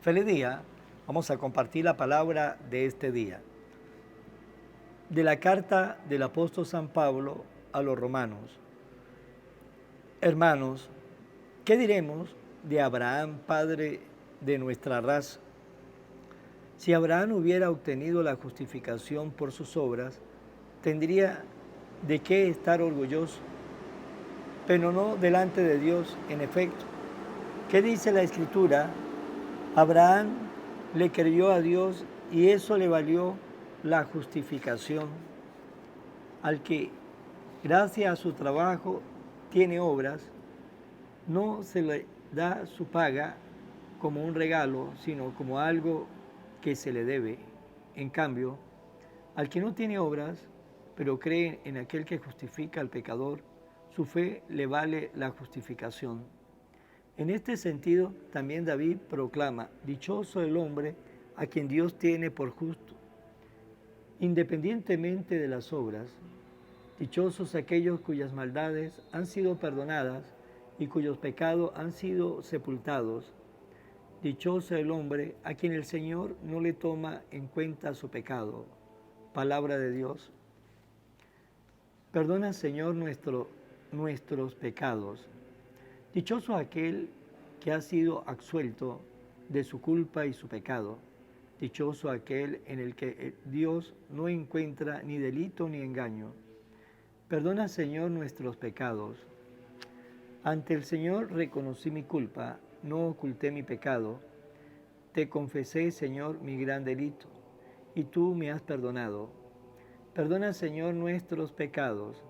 Feliz día. Vamos a compartir la palabra de este día. De la carta del apóstol San Pablo a los romanos. Hermanos, ¿qué diremos de Abraham, padre de nuestra raza? Si Abraham hubiera obtenido la justificación por sus obras, tendría de qué estar orgulloso, pero no delante de Dios, en efecto. ¿Qué dice la Escritura? Abraham le creyó a Dios y eso le valió la justificación. Al que, gracias a su trabajo, tiene obras, no se le da su paga como un regalo, sino como algo que se le debe. En cambio, al que no tiene obras, pero cree en aquel que justifica al pecador, su fe le vale la justificación. En este sentido, también David proclama: dichoso el hombre a quien Dios tiene por justo, independientemente de las obras. Dichosos aquellos cuyas maldades han sido perdonadas y cuyos pecados han sido sepultados. Dichoso el hombre a quien el Señor no le toma en cuenta su pecado. Palabra de Dios. Perdona, Señor, nuestros pecados. Dichoso aquel que ha sido absuelto de su culpa y su pecado. Dichoso aquel en el que Dios no encuentra ni delito ni engaño. Perdona, Señor, nuestros pecados. Ante el Señor reconocí mi culpa, no oculté mi pecado. Te confesé, Señor, mi gran delito, y tú me has perdonado. Perdona, Señor, nuestros pecados.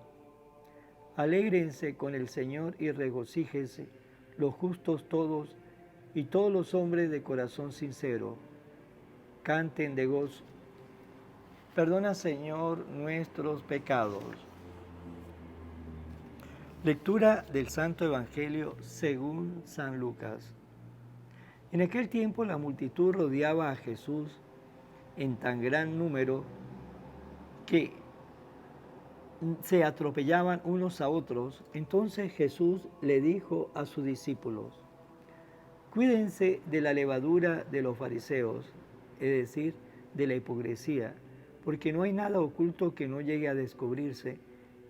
Alégrense con el Señor y regocíjese los justos todos y todos los hombres de corazón sincero. Canten de gozo. Perdona, Señor, nuestros pecados. Lectura del Santo Evangelio según San Lucas. En aquel tiempo la multitud rodeaba a Jesús en tan gran número que se atropellaban unos a otros. Entonces Jesús le dijo a sus discípulos: cuídense de la levadura de los fariseos, es decir, de la hipocresía, porque no hay nada oculto que no llegue a descubrirse,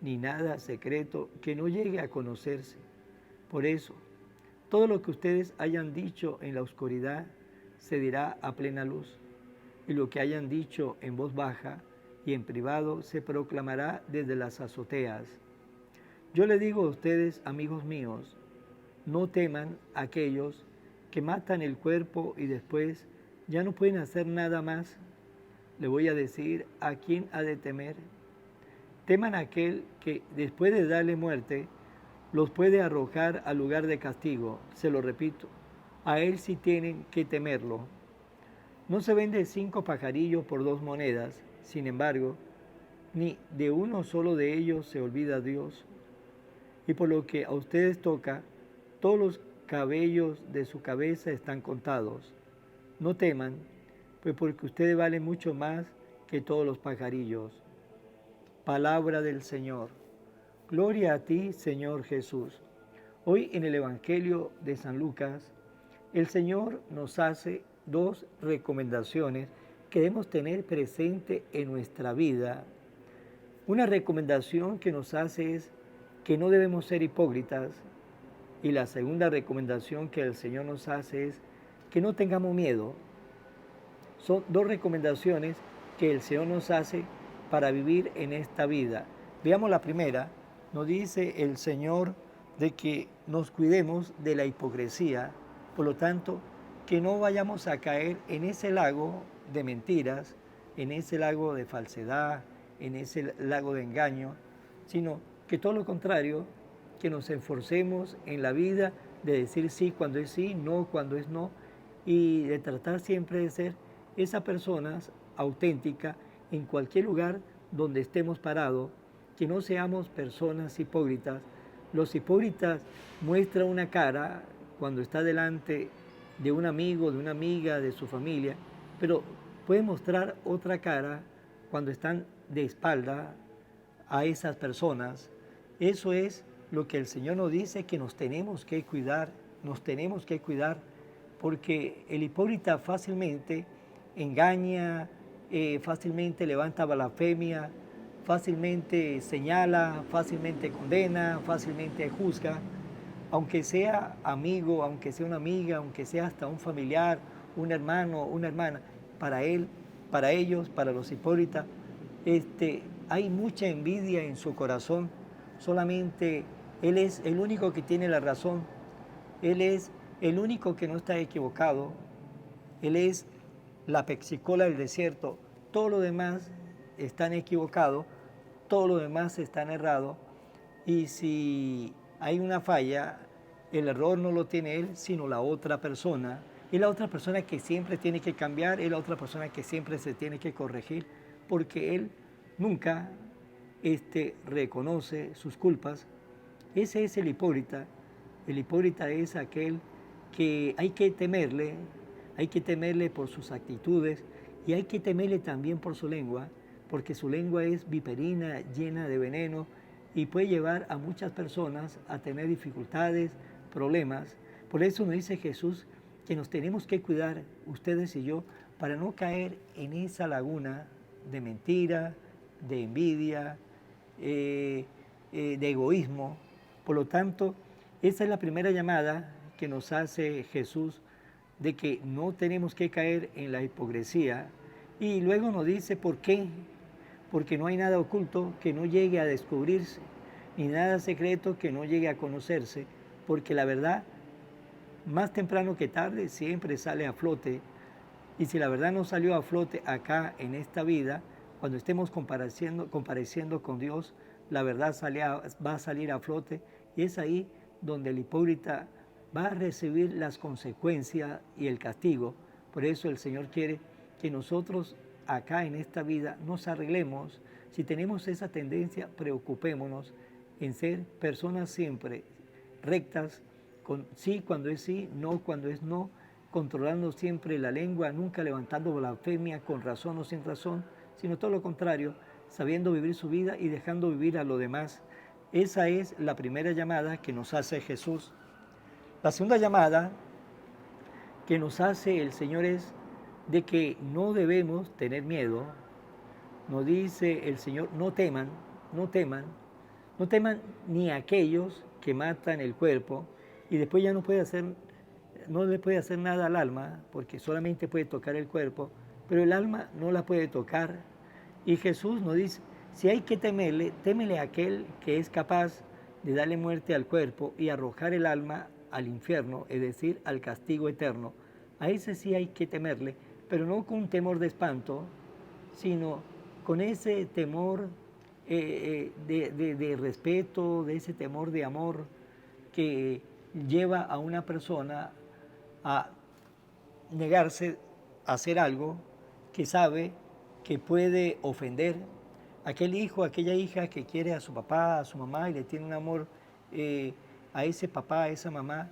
ni nada secreto que no llegue a conocerse. Por eso, todo lo que ustedes hayan dicho en la oscuridad se dirá a plena luz, y lo que hayan dicho en voz baja y en privado se proclamará desde las azoteas. Yo le digo a ustedes, amigos míos, no teman a aquellos que matan el cuerpo y después ya no pueden hacer nada más. Le voy a decir a quién ha de temer. Teman a aquel que, después de darle muerte, los puede arrojar al lugar de castigo. Se lo repito, a él sí tienen que temerlo. No se vende 5 pajarillos por 2 monedas. Sin embargo, ni de uno solo de ellos se olvida Dios. Y por lo que a ustedes toca, todos los cabellos de su cabeza están contados. No teman, pues porque ustedes valen mucho más que todos los pajarillos. Palabra del Señor. Gloria a ti, Señor Jesús. Hoy en el Evangelio de San Lucas, el Señor nos hace 2 recomendaciones que debemos tener presente en nuestra vida. Una recomendación que nos hace es que no debemos ser hipócritas, y la segunda recomendación que el Señor nos hace es que no tengamos miedo. Son 2 recomendaciones que el Señor nos hace para vivir en esta vida. Veamos la primera. Nos dice el Señor de que nos cuidemos de la hipocresía, por lo tanto, que no vayamos a caer en ese lago de mentiras, en ese lago de falsedad, en ese lago de engaño, sino que todo lo contrario, que nos esforcemos en la vida de decir sí cuando es sí, no cuando es no, y de tratar siempre de ser esa persona auténtica en cualquier lugar donde estemos parados, que no seamos personas hipócritas. Los hipócritas muestran una cara cuando está delante de un amigo, de una amiga, de su familia, pero pueden mostrar otra cara cuando están de espalda a esas personas. Eso es lo que el Señor nos dice, que nos tenemos que cuidar, porque el hipócrita fácilmente engaña, fácilmente levanta blasfemia, fácilmente señala, fácilmente condena, fácilmente juzga, aunque sea amigo, aunque sea una amiga, aunque sea hasta un familiar, un hermano, una hermana. Para él, para ellos, para los hipócritas, hay mucha envidia en su corazón. Solamente él es el único que tiene la razón. Él es el único que no está equivocado. Él es la pexicola del desierto. Todo lo demás están equivocados, todo lo demás están errados. Y si hay una falla, el error no lo tiene él, sino la otra persona. Y la otra persona que siempre tiene que cambiar, y la otra persona que siempre se tiene que corregir, porque él nunca reconoce sus culpas. Ese es el hipócrita. El hipócrita es aquel que hay que temerle por sus actitudes y hay que temerle también por su lengua, porque su lengua es viperina, llena de veneno y puede llevar a muchas personas a tener dificultades, problemas. Por eso nos dice Jesús que nos tenemos que cuidar, ustedes y yo, para no caer en esa laguna de mentira, de envidia, de egoísmo. Por lo tanto, esa es la primera llamada que nos hace Jesús, de que no tenemos que caer en la hipocresía. Y luego nos dice por qué. Porque no hay nada oculto que no llegue a descubrirse, ni nada secreto que no llegue a conocerse, porque la verdad, más temprano que tarde, siempre sale a flote. Y si la verdad no salió a flote acá en esta vida, cuando estemos compareciendo con Dios, la verdad va a salir a flote, y es ahí donde el hipócrita va a recibir las consecuencias y el castigo. Por eso el Señor quiere que nosotros acá en esta vida nos arreglemos. Si tenemos esa tendencia, preocupémonos en ser personas siempre rectas, con sí cuando es sí, no cuando es no, controlando siempre la lengua, nunca levantando blasfemia con razón o sin razón, sino todo lo contrario, sabiendo vivir su vida y dejando vivir a los demás. Esa es la primera llamada que nos hace Jesús. La segunda llamada que nos hace el Señor es de que no debemos tener miedo. Nos dice el Señor, no teman, no teman, no teman ni a aquellos que matan el cuerpo y después ya no le puede hacer nada al alma, porque solamente puede tocar el cuerpo, pero el alma no la puede tocar. Y Jesús nos dice, si hay que temerle, témele a aquel que es capaz de darle muerte al cuerpo y arrojar el alma al infierno, es decir, al castigo eterno. A ese sí hay que temerle, pero no con un temor de espanto, sino con ese temor de respeto, de ese temor de amor que lleva a una persona a negarse a hacer algo que sabe que puede ofender. Aquel hijo, aquella hija que quiere a su papá, a su mamá y le tiene un amor a ese papá, a esa mamá,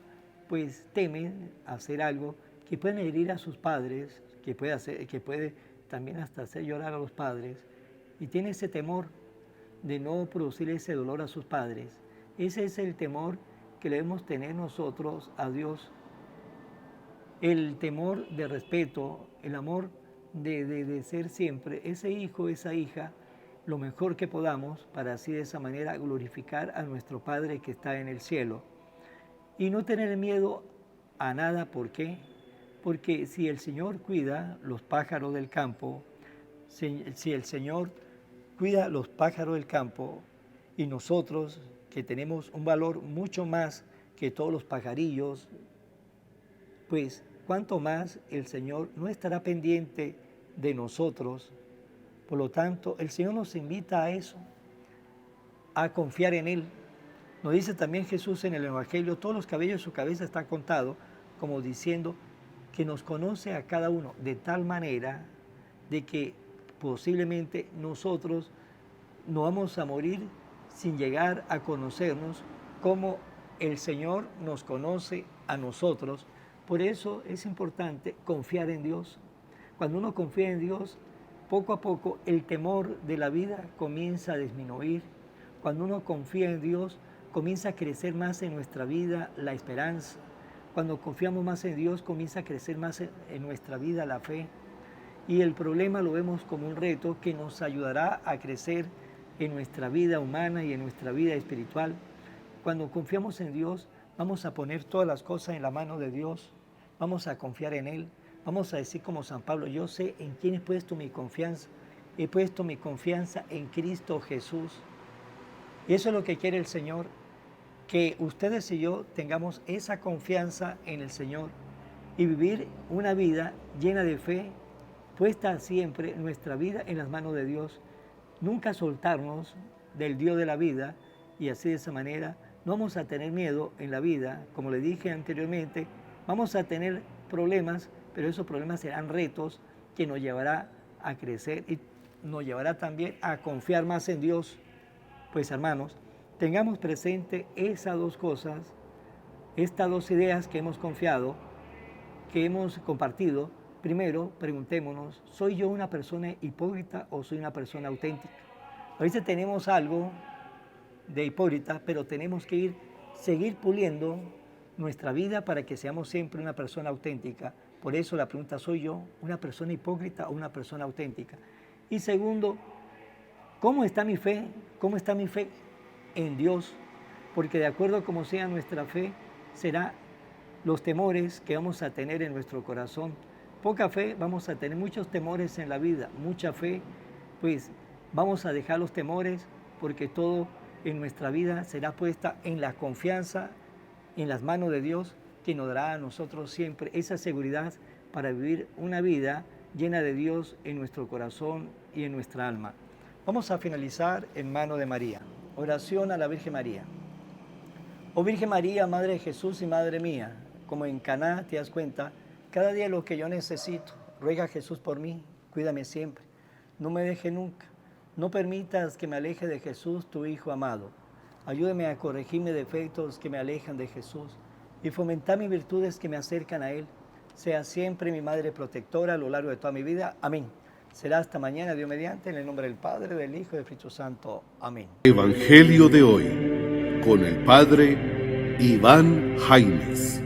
pues teme hacer algo que puede herir a sus padres, que puede también hasta hacer llorar a los padres, y tiene ese temor de no producir ese dolor a sus padres. Ese es el temor que debemos tener nosotros a Dios. El temor de respeto, el amor de ser siempre ese hijo, esa hija, lo mejor que podamos para así de esa manera glorificar a nuestro Padre que está en el cielo. Y no tener miedo a nada, ¿por qué? Porque si el Señor cuida los pájaros del campo, si el Señor cuida los pájaros del campo y nosotros que tenemos un valor mucho más que todos los pajarillos, pues cuánto más el Señor no estará pendiente de nosotros. Por lo tanto, el Señor nos invita a eso, a confiar en Él. Nos dice también Jesús en el Evangelio, todos los cabellos de su cabeza están contados, como diciendo que nos conoce a cada uno de tal manera de que posiblemente nosotros no vamos a morir sin llegar a conocernos como el Señor nos conoce a nosotros. Por eso es importante confiar en Dios. Cuando uno confía en Dios, poco a poco el temor de la vida comienza a disminuir. Cuando uno confía en Dios, comienza a crecer más en nuestra vida la esperanza. Cuando confiamos más en Dios, comienza a crecer más en nuestra vida la fe. Y el problema lo vemos como un reto que nos ayudará a crecer en nuestra vida humana y en nuestra vida espiritual. Cuando confiamos en Dios, vamos a poner todas las cosas en la mano de Dios, vamos a confiar en Él, vamos a decir como San Pablo, yo sé en quién he puesto mi confianza, he puesto mi confianza en Cristo Jesús. Y eso es lo que quiere el Señor, que ustedes y yo tengamos esa confianza en el Señor y vivir una vida llena de fe, puesta siempre nuestra vida en las manos de Dios, nunca soltarnos del Dios de la vida, y así de esa manera no vamos a tener miedo en la vida. Como le dije anteriormente, vamos a tener problemas, pero esos problemas serán retos que nos llevará a crecer y nos llevará también a confiar más en Dios. Pues hermanos, tengamos presente esas dos cosas, estas dos ideas que hemos confiado, que hemos compartido. Primero, preguntémonos, ¿soy yo una persona hipócrita o soy una persona auténtica? A veces tenemos algo de hipócrita, pero tenemos que seguir puliendo nuestra vida para que seamos siempre una persona auténtica. Por eso la pregunta, ¿soy yo una persona hipócrita o una persona auténtica? Y segundo, ¿cómo está mi fe? ¿Cómo está mi fe en Dios? Porque de acuerdo a cómo sea nuestra fe, será los temores que vamos a tener en nuestro corazón. Poca fe, vamos a tener muchos temores en la vida. Mucha fe, pues vamos a dejar los temores, porque todo en nuestra vida será puesta en la confianza, en las manos de Dios, que nos dará a nosotros siempre esa seguridad para vivir una vida llena de Dios en nuestro corazón y en nuestra alma. Vamos a finalizar en mano de María. Oración a la Virgen María. Oh Virgen María, Madre de Jesús y Madre mía, como en Caná te das cuenta, cada día lo que yo necesito, ruega a Jesús por mí, cuídame siempre, no me deje nunca. No permitas que me aleje de Jesús, tu Hijo amado. Ayúdame a corregir mis defectos que me alejan de Jesús y fomentar mis virtudes que me acercan a Él. Sea siempre mi Madre protectora a lo largo de toda mi vida. Amén. Será hasta mañana, Dios mediante, en el nombre del Padre, del Hijo y del Espíritu Santo. Amén. Evangelio de hoy, con el Padre Iván Jaimes.